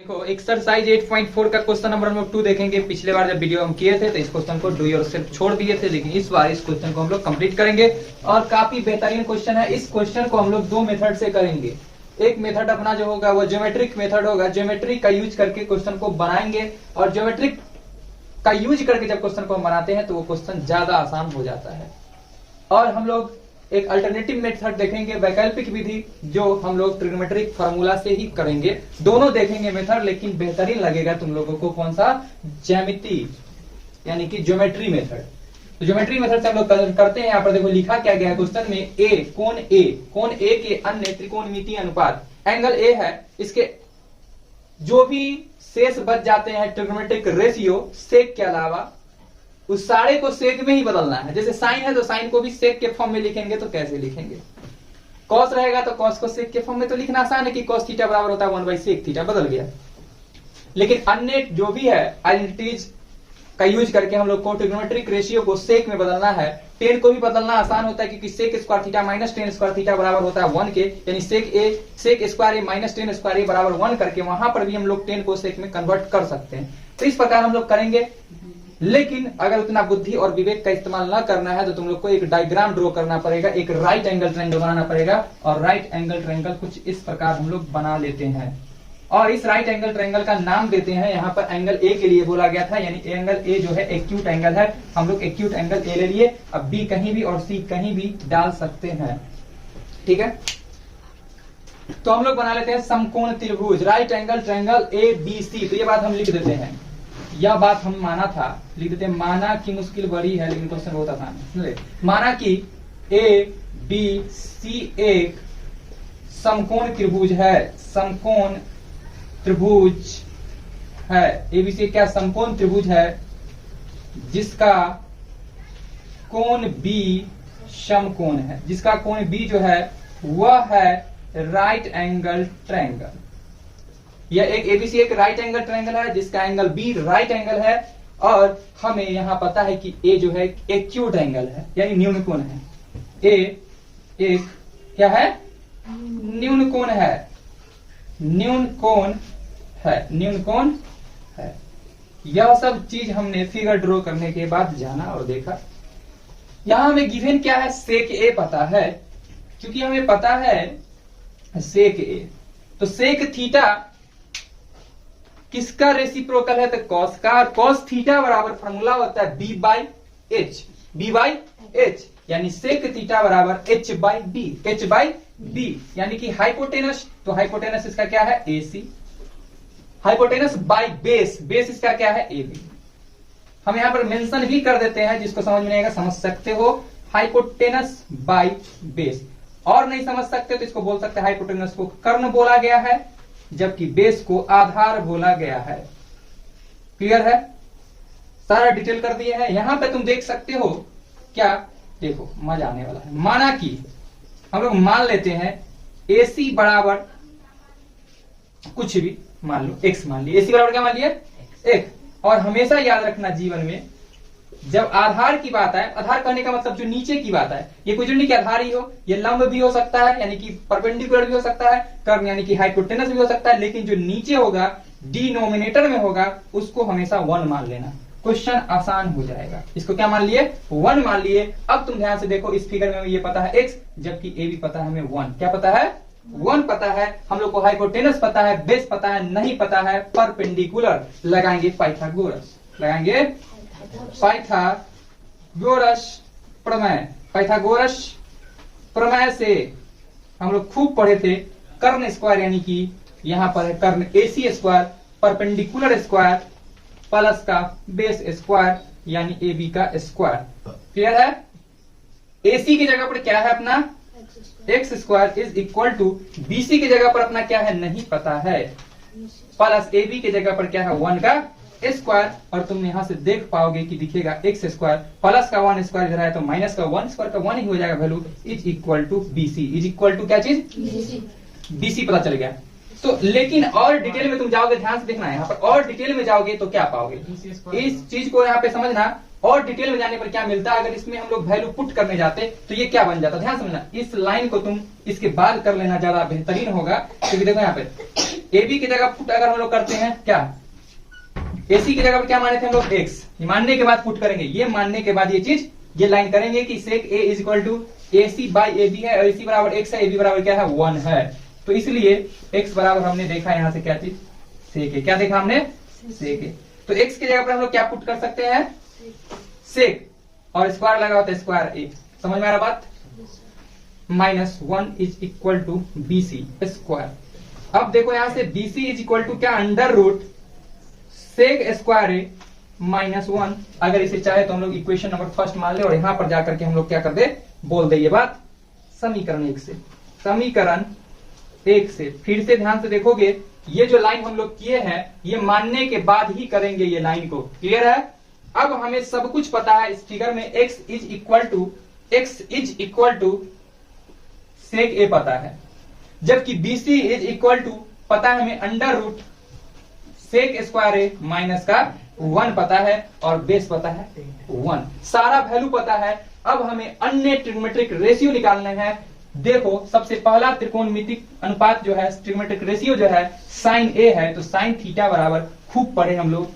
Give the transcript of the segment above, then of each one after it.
देखो एक्सरसाइज 8.4 का question number हम लोग 2 देखेंगे। पिछले बार जब वीडियो हम किए थे तो इस क्वेश्चन को डू योरसेल्फ छोड़ दिए थे, लेकिन इस बार इस क्वेश्चन को हम लोग कंप्लीट करेंगे और काफी बेहतरीन क्वेश्चन है। इस क्वेश्चन को हम लोग दो मेथड से करेंगे। एक मेथड अपना जो होगा वो ज्योमेट्रिक मेथड होगा, ज्योमेट्री का यूज करके क्वेश्चन को बनाएंगे और ज्योमेट्रिक का यूज करके जब क्वेश्चन को हम बनाते हैं तो वो क्वेश्चन ज्यादा आसान हो जाता है। और हम लोग एक अल्टरनेटिव मेथड देखेंगे, वैकल्पिक विधि, जो हम लोग ट्रिग्नोमेट्रिक फार्मूला से ही करेंगे। दोनों देखेंगे मेथड, लेकिन बेहतरीन लगेगा तुम लोगों को कौन सा, ज्यामिति यानी कि ज्योमेट्री मेथड। तो ज्योमेट्री मेथड से हम लोग करते हैं। यहाँ पर देखो लिखा क्या गया है क्वेश्चन में, कोण ए के अन्य त्रिकोणमितीय अनुपात, एंगल ए है, इसके जो भी शेष बच जाते हैं ट्रिग्नोमेट्रिक रेशियो सेक के अलावा, उस सारे को सेक में ही बदलना है। जैसे साइन है तो साइन को भी सेक के फॉर्म में लिखेंगे, तो कैसे लिखेंगे। कॉस रहेगा तो कॉस को सेक के फॉर्म में तो लिखना आसान है कि कॉस थीटा बराबर होता है 1/sec थीटा, बदल गया। लेकिन अन्य जो भी है आइडेंटिटीज का यूज करके हम लोग को ट्रिग्नोमेट्रिक रेशियो को सेक में बदलना है। टेन को भी बदलना आसान होता है क्योंकि sec square theta minus tan square theta बराबर होता है 1 के, यानी sec square A minus tan square A बराबर 1 करके वहां पर भी हम लोग 10 को सेक में कन्वर्ट कर सकते हैं। तो इस प्रकार हम लोग करेंगे। लेकिन अगर उतना बुद्धि और विवेक का इस्तेमाल ना करना है तो तुम लोग को एक डायग्राम ड्रॉ करना पड़ेगा, एक राइट एंगल ट्रायंगल बनाना पड़ेगा। और राइट एंगल ट्रायंगल कुछ इस प्रकार हम लोग बना लेते हैं और इस राइट एंगल ट्रायंगल का नाम देते हैं। यहाँ पर एंगल ए के लिए बोला गया था, यानी एंगल ए जो है एक्यूट एंगल है। हम लोग एक्यूट एंगल ए ले लिए। अब बी कहीं भी और सी कहीं भी डाल सकते हैं, ठीक है। तो हम लोग बना लेते हैं समकोण त्रिभुज, right angle triangle A B C. तो ये बात हम लिख देते हैं, यह बात हम माना था, लिख देते हैं। माना की मुश्किल बड़ी है लेकिन क्वेश्चन बहुत आसान है। माना कि ए बी सी एक समकोण त्रिभुज है, समकोण त्रिभुज है। ए बी सी क्या समकोण त्रिभुज है जिसका कोण बी समकोण है, जिसका कोण बी जो है वह है राइट एंगल ट्रायंगल। यह एक एबीसी एक राइट एंगल ट्रायंगल है जिसका एंगल बी राइट एंगल है। और हमें यहां पता है कि ए जो है एक्यूट एंगल है, यानी न्यून कोण है। ए एक क्या है, न्यून कोण है, न्यून कोण है, न्यून कोण है। यह सब चीज हमने फिगर ड्रॉ करने के बाद जाना और देखा। यहां हमें गिवन क्या है, सेक ए पता है। क्योंकि हमें पता है सेक ए, तो सेक थीटा किसका रेसिप्रोकल है, तो कॉस का। और कॉस थीटा बराबर फॉर्मूला होता है बी बाई एच, यानी सेक थीटा बराबर एच बाई बी, यानी कि हाइपोटेनस, तो हाइपोटेनस इसका क्या है, AC। Hypotenuse by base, base इसका क्या है, AB। हम यहां पर मेंशन भी कर देते हैं, जिसको समझ में नहीं आएगा समझ सकते हो, हाइपोटेनस बाई बेस। और नहीं समझ सकते तो इसको बोल सकते हैं हाइपोटेनस को कर्ण बोला गया है, जबकि बेस को आधार बोला गया है। क्लियर है, सारा डिटेल कर दिया है। यहां पे तुम देख सकते हो क्या, देखो मजा आने वाला है। माना कि हम लोग मान लेते हैं AC बराबर कुछ भी मान लो, x मान लिया। AC बराबर क्या मान लिया, x। और हमेशा याद रखना जीवन में जब आधार की बात आए, आधार कहने का मतलब जो नीचे की बात है, ये कुछ नहीं कि आधार ही हो, ये लंब भी हो सकता है यानी कि परपेंडिकुलर भी हो सकता है, कर्ण यानी कि हाइपोटेनस भी हो सकता है, लेकिन जो नीचे होगा डिनोमिनेटर में होगा उसको हमेशा 1 मान लेना। क्वेश्चन आसान हो जाएगा। इसको क्या मान लिए, 1 मान लिए। अब तुम ध्यान से देखो, इस फिगर में ये पता है x, जबकि ए भी पता है हमें 1। क्या पता है, 1 पता है। हम लोग को हाइपोटेनस पता है, बेस पता है, नहीं पता है परपेंडिकुलर। लगाएंगे पाइथागोरस, लगाएंगे पाइथागोरस प्रमेय। पाइथागोरस प्रमेय से हम लोग खूब पढ़े थे कर्ण स्क्वायर, यानी कि यहां पर है कर्ण AC square perpendicular square plus का बेस स्क्वायर यानी AB का स्क्वायर। क्लियर है। AC की जगह पर क्या है अपना x square is equal to BC की जगह पर अपना क्या है, नहीं पता है, प्लस AB की जगह पर क्या है 1 का स्क्वायर। और तुम यहां से देख पाओगे कि दिखेगा x स्क्वायर प्लस का 1 स्क्वायर इधर है तो माइनस का 1 स्क्वायर का 1 ही हो जाएगा value, is equal to BC। Is equal to क्या चीज, BC पता चल गया। तो लेकिन और डिटेल में तुम जाओगे, ध्यान से देखना है यहाँ पर, और डिटेल में जाओगे तो क्या पाओगे, इस चीज को यहाँ पे समझना। और डिटेल में जाने पर क्या मिलता है, अगर इसमें हम लोग वैल्यू पुट करने जाते तो ये क्या बन जाता, ध्यान समझना। इस लाइन को तुम इसके बाद कर लेना ज्यादा बेहतरीन होगा, क्योंकि देखो यहाँ पे ए बी की जगह पुट अगर हम लोग करते हैं, क्या एसी की जगह पर क्या माने थे हम लोग एक्स, मानने के बाद पुट करेंगे, ये मानने के बाद ये चीज ये लाइन करेंगे कि sec A is equal to A C by A B है, और ए सी बराबर एक्स है, ए बी बराबर क्या है 1 है। तो इसलिए x बराबर हमने देखा यहाँ से क्या चीज, सेक ए, क्या देखा हमने, सेक ए। तो x की जगह पर हम लोग क्या पुट कर सकते हैं, सेक, और स्क्वायर लगा होता है स्क्वायर ए, समझ में आ रहा बात, -1 is equal to B C square. अब देखो यहाँ से B C is equal to क्या, under root sec square A -1। अगर इसे चाहे तो हम लोग इक्वेशन नंबर फर्स्ट मान ले, और यहां पर जाकर के हम लोग क्या कर दे, बोल दे ये बात समीकरण 1 से, समीकरण 1 से। फिर से ध्यान से देखोगे, ये जो लाइन हम लोग किए हैं ये मानने के बाद ही करेंगे ये लाइन को, क्लियर है। अब हमें सब कुछ पता है इस फिगर में, x is equal to sec ए पता है, जबकि BC इज इक्वल टू पता है हमें under root sec square A minus का 1 पता है, और बेस पता है 1, सारा वैल्यू पता है। अब हमें अन्य ट्रिग्नोमेट्रिक रेशियो निकालने हैं। देखो सबसे पहला त्रिकोणमितिक अनुपात जो है, ट्रिग्नोमेट्रिक रेशियो जो है साइन ए है, तो साइन थीटा बराबर, खूब पढ़े हम लोग,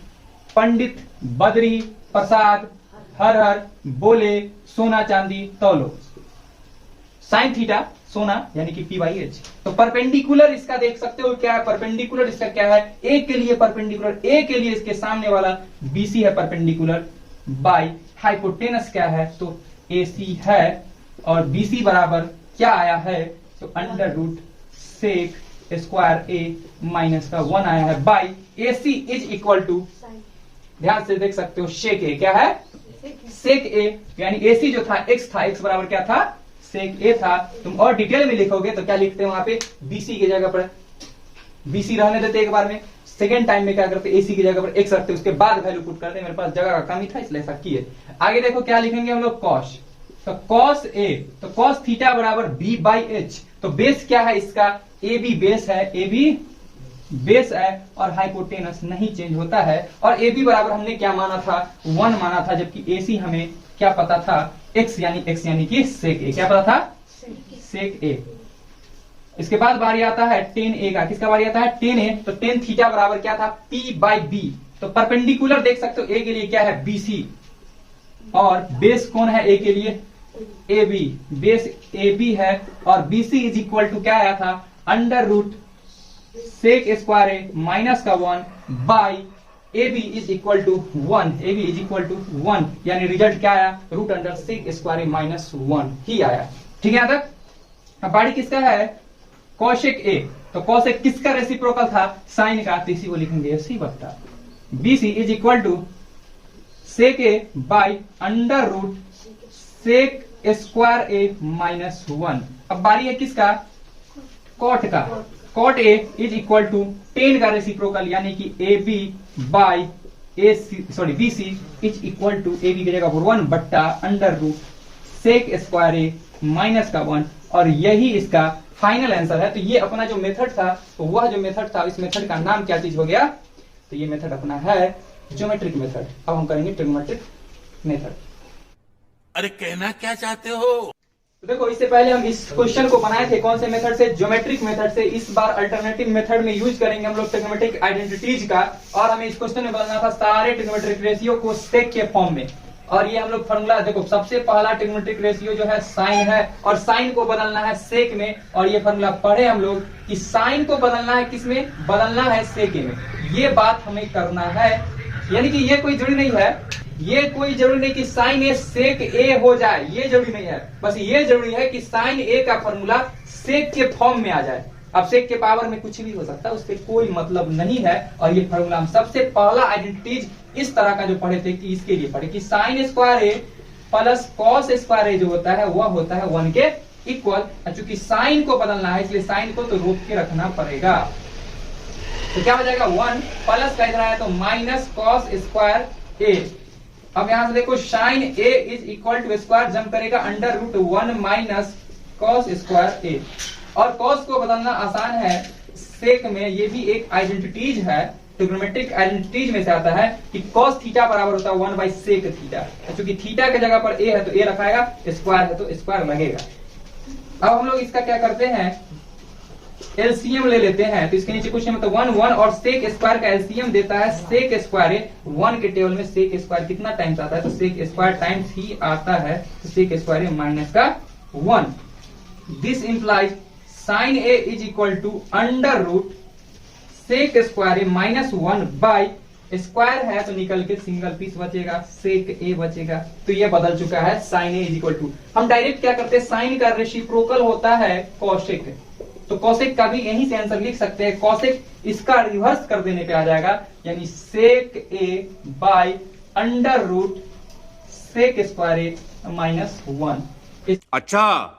पंडित बद्री प्रसाद हर हर बोले सोना चांदी तौलो, साइन थीटा सोना यानी कि पी/एच। तो परपेंडिकुलर इसका देख सकते हो क्या है, परपेंडिकुलर इसका क्या है, ए के लिए परपेंडिकुलर, ए के लिए इसके सामने वाला बीसी है परपेंडिकुलर, बाई हाइपोटेनस क्या है, तो एसी है, और बीसी बराबर क्या आया है, तो under root sec square A minus का 1 आया है, by AC is equal to, ध्यान से देख सकते हो, शेक ए क्या है, सेक ए, यानी एसी जो था एक्स था, एक्स बराबर क्या था, सेक ए था। तुम और डिटेल में लिखोगे तो क्या लिखते हैं वहां पे, बीसी की जगह पर बीसी रहने देते एक बार में, सेकेंड टाइम में क्या करते, एसी की जगह पर एक्स रखते, उसके बाद वैल्यू पुट करते। मेरे पास जगह का कमी था इसलिए ऐसा किए। आगे देखो क्या लिखेंगे हम लोग, कॉस, तो कॉस ए, तो कॉस थीटा बराबर b/h, तो बेस क्या है इसका, ए बी बेस है, ए बी बेस है, और हाइपोटेनस नहीं चेंज होता है, और ए बी बराबर हमने क्या माना था, 1 माना था, जबकि एसी हमें क्या पता था, x यानी कि सेक ए, क्या पता था, सेक ए। इसके बाद बारी आता है टेन ए का, किसका बारी आता है, टेन ए, तो टेन थीटा बराबर क्या था, p/b, तो परपेंडिकुलर देख सकते हो, ए के लिए क्या है, BC, और बेस कौन है ए के लिए, AB, बेस AB है, और BC इज इक्वल टू क्या आया था, under root sec square A minus का 1 by AB is equal to 1, AB is equal to 1, यानी रिजल्ट क्या आया, root under sec square A minus 1 ही आया। ठीक है, यहाँ तक। अब बारी किसका है, कॉशेक ए, तो कॉशेक किसका रेसिप्रोकल था, साइन का, तो इसी को लिखेंगे ऐसी बता, BC is equal to sec A by under root sec square A minus 1। अब बारी है किसका, कॉट का, cot A is equal to tan का रेसिप्रोकल, यानी कि A B by BC is equal to, A B की जगह पर 1 बट्टा under root sec square A minus का 1, और यही इसका फाइनल आंसर है। तो ये अपना जो मेथड था, तो वह जो मेथड था, इस मेथड का नाम क्या चीज हो गया, तो ये मेथड अपना है ज्योमेट्रिक मेथड। अब हम करेंगे ट्रिग्नोमेट्रिक मेथड। अरे कहना क्या चाहते हो? तो देखो इससे पहले हम इस क्वेश्चन को बनाए थे कौन से मेथड से, ज्योमेट्रिक मेथड से। इस बार अल्टरनेटिव मेथड में यूज करेंगे हम लोग ट्रिग्नोमेट्रिक आइडेंटिटीज का, और हमें इस क्वेश्चन में बनाना था सारे ट्रिग्नोमेट्रिक रेशियो को सेक के फॉर्म में। और ये हम लोग फॉर्मूला देखो, सबसे पहला ट्रिग्नोमेट्रिक रेशियो जो है साइन है, और साइन को बदलना है सेक में, और ये फॉर्मूला पढ़े हम लोग कि साइन को बदलना है किसमें, बदलना है सेक में। ये बात हमें करना है, यानी कि ये कोई जरूरी नहीं है, ये कोई जरूरी नहीं कि साइन ए सेक ए हो जाए, ये जरूरी नहीं है, बस ये जरूरी है कि साइन ए का फॉर्मूला सेक के फॉर्म में आ जाए। अब सेक के पावर में कुछ भी हो सकता है, उससे कोई मतलब नहीं है। और ये फॉर्मूला हम सबसे पहला आइडेंटिटीज इस तरह का जो पढ़े थे, कि इसके लिए पढ़े कि साइन स्क्वायर ए प्लस कॉस स्क्वायर ए जो होता है वह होता है 1 के इक्वल। चूंकि साइन को बदलना है इसलिए साइन को तो रोक के रखना पड़ेगा, तो क्या हो जाएगा 1 प्लस का इधर आया तो माइनस कॉस स्क्वायर ए। अब यहां से देखो sine A is equal to square जम करेगा under root 1 minus cos square A, और कॉस को बदलना आसान है, सेक में ये भी एक आइडेंटिटीज है, ट्रिग्नोमेट्रिक आइडेंटिटीज में से आता है कि cos थीटा बराबर होता है 1 बाई सेक थीटा। क्योंकि थीटा के जगह पर a है तो a रखाएगा, स्क्वायर है तो स्क्वायर लगेगा। अब हम लोग इसका क्या करते हैं, एलसीएम ले लेते हैं। तो इसके नीचे कुछ नहीं मतलब 1 1 और सेक स्क्वायर का एलसीएम देता है सेक स्क्वायर। 1 के टेबल में सेक स्क्वायर कितना टाइम्स आता है, तो सेक स्क्वायर टाइम्स ही आता है, तो सेक स्क्वायर माइनस का 1। This implies sine A is equal to under root sec square minus 1 by square है तो निकल के सिंगल पीस बचेगा, सेक ए बचेगा। तो ये बदल चुका है, sine A is equal to, हम डायरेक्ट क्या करते हैं, साइन का रेसिप्रोकल होता है कॉसेक, तो कॉसेक का भी यहीं से आंसर लिख सकते हैं। कॉसेक इसका रिवर्स कर देने पे आ जाएगा, यानी sec A by under root sec square A minus 1। अच्छा,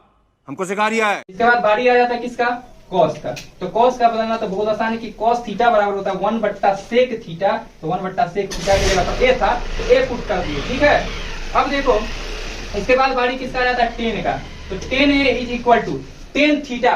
हमको सिखा रिया है। इसके बाद बारी आ जाता है किसका, कॉस का। तो कॉस का बदलना तो बहुत आसान है कि कॉस थीटा बराबर होता है 1 बट्टा सेक थीटा। तो 1 बट्टा सेक थीटा की जगह पर ए था तो ए पुट कर दिए, ठीक है। अब देखो इसके बाद बारी किसका आ जाता है, टेन का। तो tan A is equal to tan theta.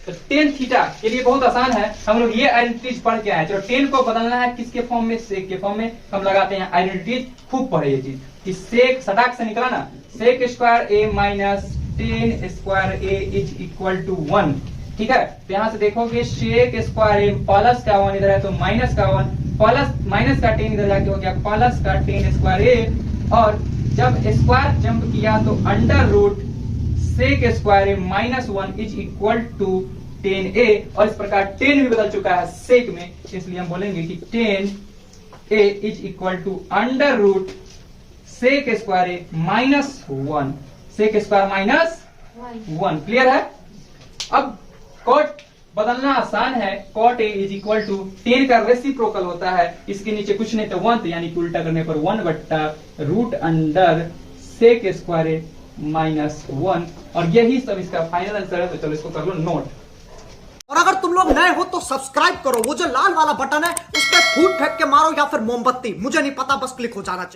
तो टेन थीटा के लिए बहुत आसान है, हम लोग ये आइडेंटिटीज पढ़ के आए। चलो टेन को बदलना है किसके फॉर्म में, सेक के फॉर्म में। हम लगाते हैं आइडेंटिटीज, खूब पढ़े ये चीज कि सेक सटाक से निकला ना, sec square A minus tan square A is equal to 1, ठीक है। तो यहां से देखोगे सेक स्क्वायर ए प्लस का 1 इधर है तो माइनस का 1, प्लस माइनस का 10 इधर जाके हो गया प्लस का 10 स्क्वायर ए, और जब स्क्वायर जंप किया तो under root sec square A minus 1 is equal to 10a, और इस प्रकार 10 भी बदल चुका है सेक में, इसलिए हम बोलेंगे कि 10a is equal to under root sec square A minus 1, sec square minus 1। Clear है। अब कॉट बदलना आसान है, cot A is equal to 10 का रेसिप्रोकल होता है, इसके नीचे कुछ नहीं तो 1, यानी कि उल्टा करने पर 1 बट्टा root under sec square A minus 1, और यही सब इसका फाइनल आंसर है। तो चलो इसको कर लो नोट। और अगर तुम लोग नए हो तो सब्सक्राइब करो, वो जो लाल वाला बटन है उस पर फूट फेंक के मारो या फिर मोमबत्ती, मुझे नहीं पता, बस क्लिक हो जाना चाहिए।